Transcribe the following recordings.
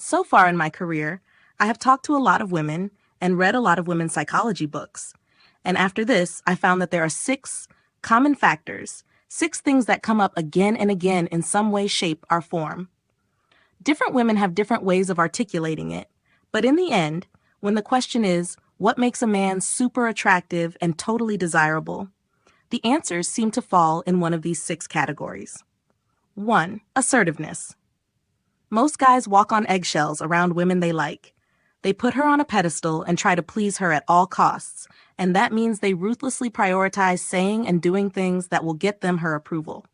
So far in my career, I have talked to a lot of women and read a lot of women's psychology books. And after this, I found that there are 6 common factors, 6 things that come up again and again in some way, shape, or form. Different women have different ways of articulating it, but in the end, when the question is, what makes a man super attractive and totally desirable? The answers seem to fall in one of these 6 categories. 1. Assertiveness. Most guys walk on eggshells around women they like. They put her on a pedestal and try to please her at all costs, and that means they ruthlessly prioritize saying and doing things that will get them her approval.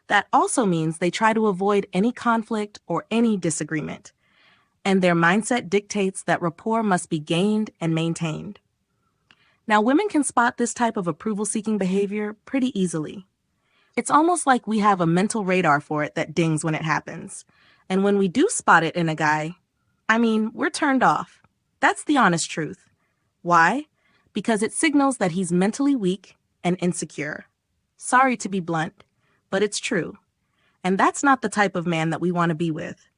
That also means they try to avoid any conflict or any disagreement, and their mindset dictates that rapport must be gained and maintained. Now, women can spot this type of approval-seeking behavior pretty easily. It's almost like we have a mental radar for it that dings when it happens. And when we do spot it in a guy, we're turned off. That's the honest truth. Why? Because it signals that he's mentally weak and insecure. Sorry to be blunt, but it's true. And that's not the type of man that we want to be with.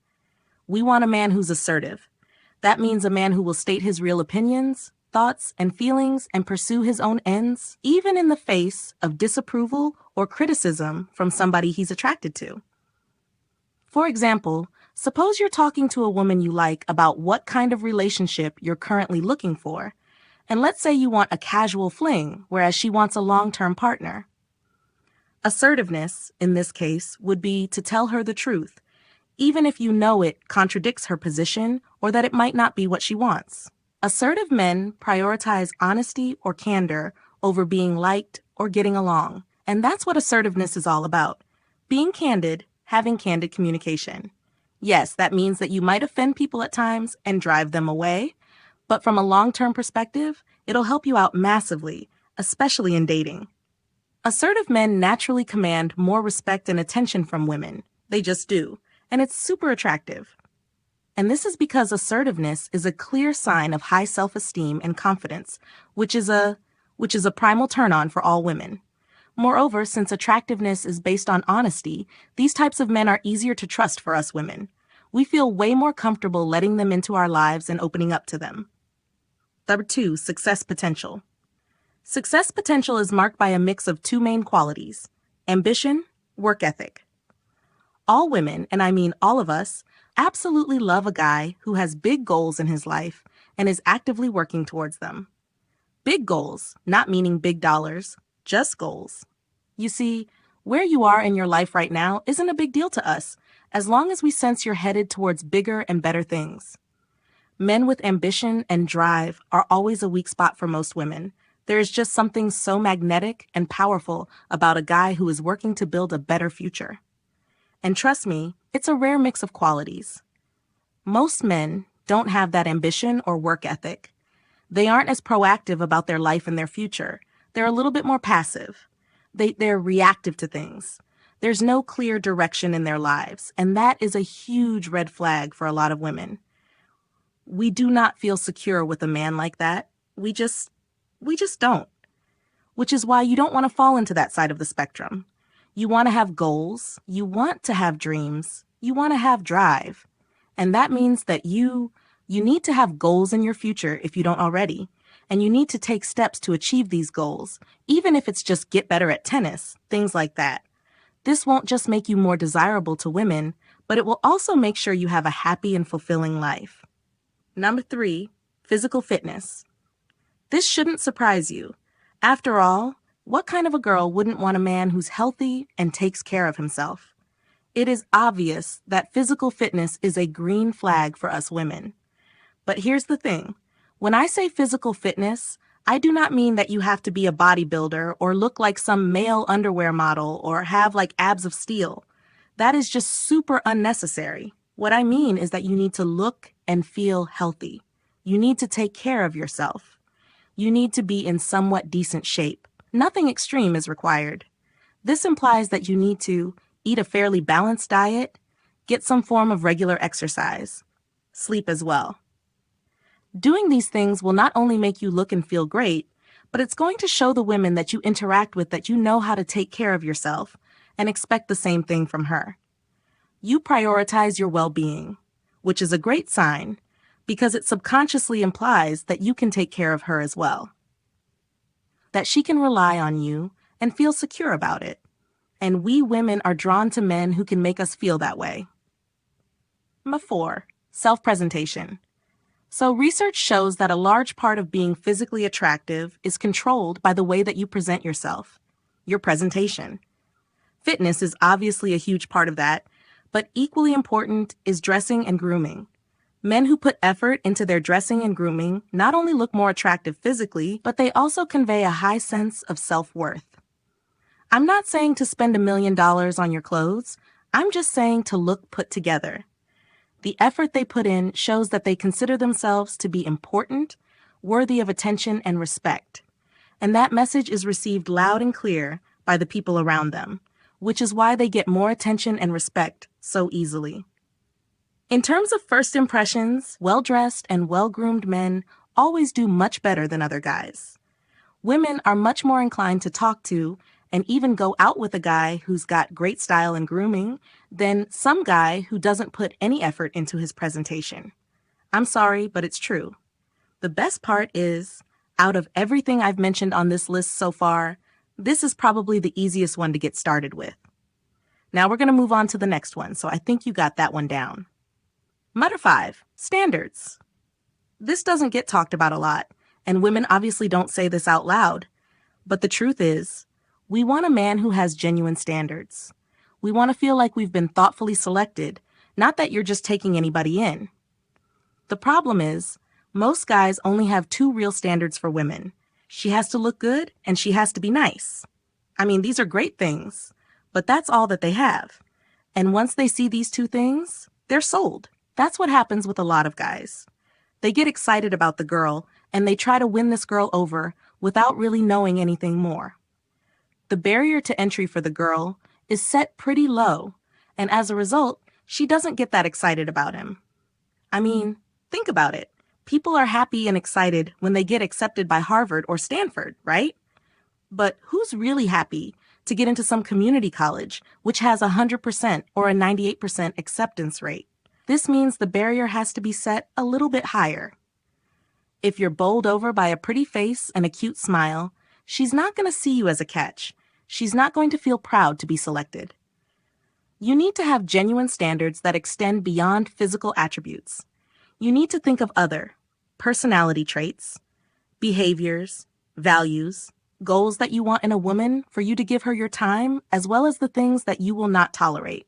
We want a man who's assertive. That means a man who will state his real opinions, thoughts, and feelings and pursue his own ends, even in the face of disapproval or criticism from somebody he's attracted to. For example, suppose you're talking to a woman you like about what kind of relationship you're currently looking for, and let's say you want a casual fling, whereas she wants a long-term partner. Assertiveness, in this case, would be to tell her the truth, even if you know it contradicts her position or that it might not be what she wants. Assertive men prioritize honesty or candor over being liked or getting along, and that's what assertiveness is all about. Being candid, having candid communication. Yes, that means that you might offend people at times and drive them away, but from a long-term perspective, it'll help you out massively, especially in dating. Assertive men naturally command more respect and attention from women. They just do, and it's super attractive. And this is because assertiveness is a clear sign of high self-esteem and confidence, which is a primal turn-on for all women. Moreover, since attractiveness is based on honesty, these types of men are easier to trust for us women. We feel way more comfortable letting them into our lives and opening up to them. Number 2, success potential. Success potential is marked by a mix of 2 main qualities: ambition, work ethic. All women, and I mean all of us, absolutely love a guy who has big goals in his life and is actively working towards them. Big goals, not meaning big dollars, just goals. You see, where you are in your life right now isn't a big deal to us, as long as we sense you're headed towards bigger and better things. Men with ambition and drive are always a weak spot for most women. There is just something so magnetic and powerful about a guy who is working to build a better future. And trust me, it's a rare mix of qualities. Most men don't have that ambition or work ethic. They aren't as proactive about their life and their future. They're a little bit more passive. They're reactive to things. There's no clear direction in their lives, and that is a huge red flag for a lot of women. We do not feel secure with a man like that. We just don't. Which is why you don't want to fall into that side of the spectrum. You want to have goals. You want to have dreams. You want to have drive. And that means that you need to have goals in your future if you don't already. And you need to take steps to achieve these goals, even if it's just get better at tennis, things like that. This won't just make you more desirable to women, but it will also make sure you have a happy and fulfilling life. Number 3, physical fitness. This shouldn't surprise you. After all, what kind of a girl wouldn't want a man who's healthy and takes care of himself? It is obvious that physical fitness is a green flag for us women. But here's the thing. When I say physical fitness, I do not mean that you have to be a bodybuilder or look like some male underwear model or have like abs of steel. That is just super unnecessary. What I mean is that you need to look and feel healthy. You need to take care of yourself. You need to be in somewhat decent shape. Nothing extreme is required. This implies that you need to eat a fairly balanced diet, get some form of regular exercise, sleep as well. Doing these things will not only make you look and feel great, but it's going to show the women that you interact with that you know how to take care of yourself and expect the same thing from her. You prioritize your well-being. which is a great sign because it subconsciously implies that you can take care of her as well, that she can rely on you and feel secure about it. And we women are drawn to men who can make us feel that way. Number 4, self-presentation. So research shows that a large part of being physically attractive is controlled by the way that you present yourself, your presentation. Fitness is obviously a huge part of that, but equally important is dressing and grooming. Men who put effort into their dressing and grooming not only look more attractive physically, but they also convey a high sense of self-worth. I'm not saying to spend $1 million on your clothes. I'm just saying to look put together. The effort they put in shows that they consider themselves to be important, worthy of attention and respect. And that message is received loud and clear by the people around them, which is why they get more attention and respect so easily. In terms of first impressions, well-dressed and well-groomed men always do much better than other guys. Women are much more inclined to talk to and even go out with a guy who's got great style and grooming than some guy who doesn't put any effort into his presentation. I'm sorry, but it's true. The best part is, out of everything I've mentioned on this list so far, this is probably the easiest one to get started with. Now we're going to move on to the next one, so I think you got that one down. Number 5, standards. This doesn't get talked about a lot, and women obviously don't say this out loud. But the truth is, we want a man who has genuine standards. We want to feel like we've been thoughtfully selected, not that you're just taking anybody in. The problem is, most guys only have 2 real standards for women. She has to look good and she has to be nice. I mean, these are great things, but that's all that they have. And once they see these 2 things, they're sold. That's what happens with a lot of guys. They get excited about the girl and they try to win this girl over without really knowing anything more. The barrier to entry for the girl is set pretty low, and as a result, she doesn't get that excited about him. I mean, think about it. People are happy and excited when they get accepted by Harvard or Stanford, right? But who's really happy to get into some community college which has 100% or a 98% acceptance rate? This means the barrier has to be set a little bit higher. If you're bowled over by a pretty face and a cute smile, she's not going to see you as a catch. She's not going to feel proud to be selected. You need to have genuine standards that extend beyond physical attributes. You need to think of other personality traits, behaviors, values, goals that you want in a woman for you to give her your time, as well as the things that you will not tolerate.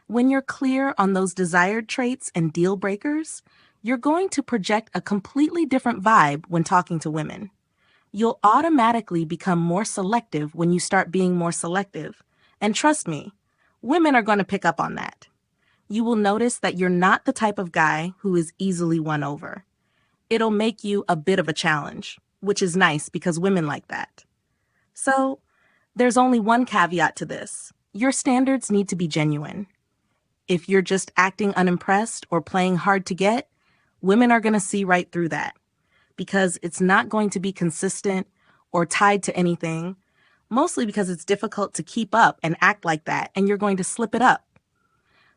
When you're clear on those desired traits and deal breakers, you're going to project a completely different vibe when talking to women. You'll automatically become more selective when you start being more selective. And trust me, women are going to pick up on that. You will notice that you're not the type of guy who is easily won over. It'll make you a bit of a challenge, which is nice because women like that. So, there's only one caveat to this. Your standards need to be genuine. If you're just acting unimpressed or playing hard to get, women are going to see right through that, because it's not going to be consistent or tied to anything, mostly because it's difficult to keep up and act like that, and you're going to slip it up.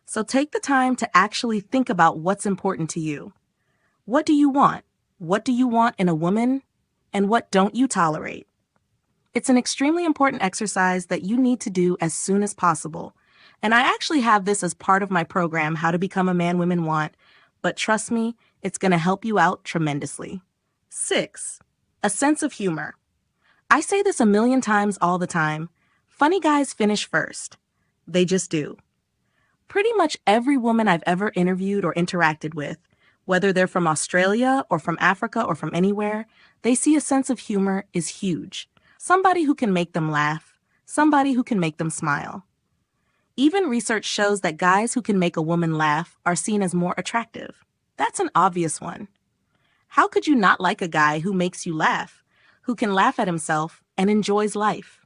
So take the time to actually think about what's important to you. What do you want? What do you want in a woman? And what don't you tolerate? It's an extremely important exercise that you need to do as soon as possible. And I actually have this as part of my program, How to Become a Man Women Want, but trust me, it's going to help you out tremendously. 6, a sense of humor. I say this a million times all the time. Funny guys finish first. They just do. Pretty much every woman I've ever interviewed or interacted with, whether they're from Australia or from Africa or from anywhere, they see a sense of humor is huge. Somebody who can make them laugh, somebody who can make them smile. Even research shows that guys who can make a woman laugh are seen as more attractive. That's an obvious one. How could you not like a guy who makes you laugh, who can laugh at himself and enjoys life?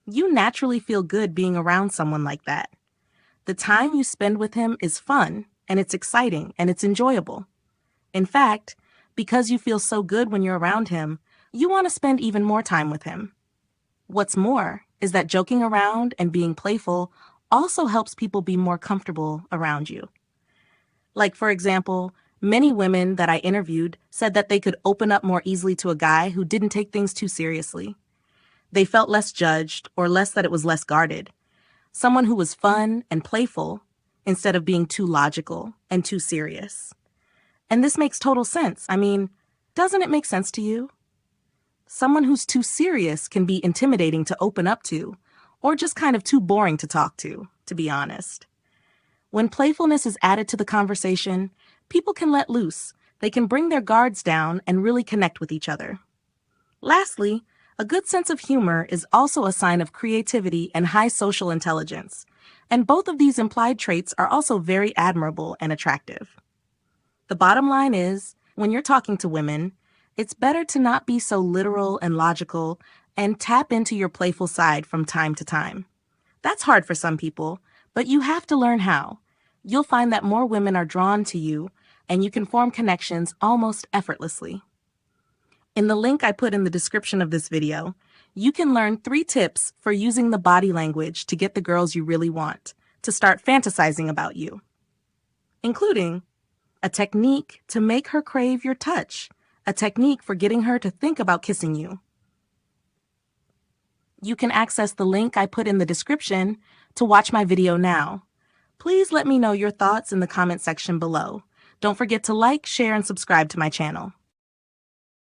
You naturally feel good being around someone like that. The time you spend with him is fun, and it's exciting, and it's enjoyable. In fact, because you feel so good when you're around him, you want to spend even more time with him. What's more is that joking around and being playful also helps people be more comfortable around you. Like, for example, many women that I interviewed said that they could open up more easily to a guy who didn't take things too seriously. They felt less judged or less that it was less guarded. Someone who was fun and playful instead of being too logical and too serious. And this makes total sense. I mean, doesn't it make sense to you? Someone who's too serious can be intimidating to open up to, or just kind of too boring to talk to be honest. When playfulness is added to the conversation, people can let loose. They can bring their guards down and really connect with each other. Lastly, a good sense of humor is also a sign of creativity and high social intelligence, and both of these implied traits are also very admirable and attractive. The bottom line is, when you're talking to women, it's better to not be so literal and logical and tap into your playful side from time to time. That's hard for some people, but you have to learn how. You'll find that more women are drawn to you, and you can form connections almost effortlessly. In the link I put in the description of this video, you can learn 3 tips for using the body language to get the girls you really want to start fantasizing about you, including a technique to make her crave your touch, a technique for getting her to think about kissing you. You can access the link I put in the description to watch my video now. Please let me know your thoughts in the comment section below. Don't forget to like, share, and subscribe to my channel.